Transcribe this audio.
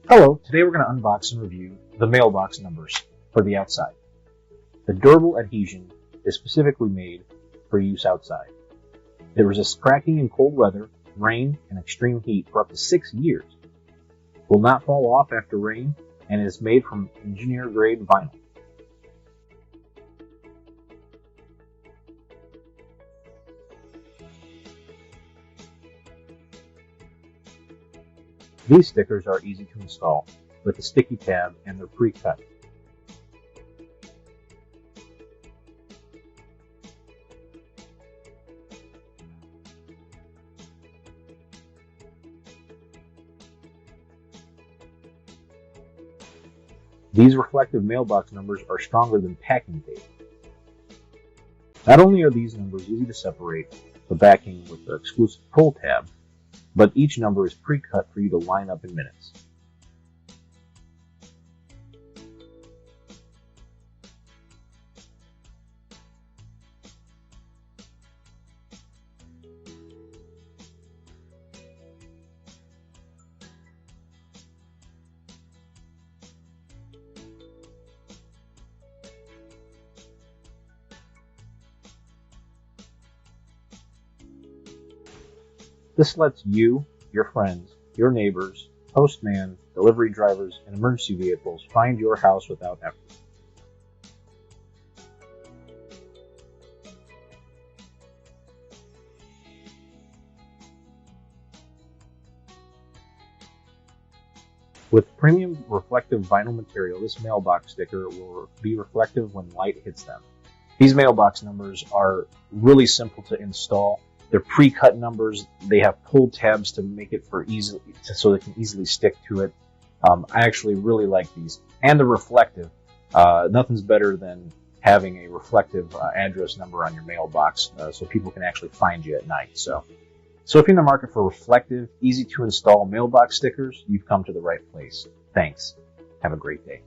Hello, today we're going to unbox and review the mailbox numbers for the outside. The durable adhesion is specifically made for use outside. It resists cracking in cold weather, rain, and extreme heat for up to 6 years. Will not fall off after rain and is made from engineer grade vinyl. These stickers are easy to install with a sticky tab and they're pre-cut. These reflective mailbox numbers are stronger than packing tape. Not only are these numbers easy to separate, the backing with the exclusive pull tab, but each number is pre-cut for you to line up in minutes. This lets you, your friends, your neighbors, postman, delivery drivers, and emergency vehicles find your house without effort. With premium reflective vinyl material, this mailbox sticker will be reflective when light hits them. These mailbox numbers are really simple to install. They're pre-cut numbers. They have pull tabs to make it so they can easily stick to it. I actually really like these, and they're reflective. Nothing's better than having a reflective address number on your mailbox, so people can actually find you at night. So if you're in the market for reflective, easy to install mailbox stickers, you've come to the right place. Thanks. Have a great day.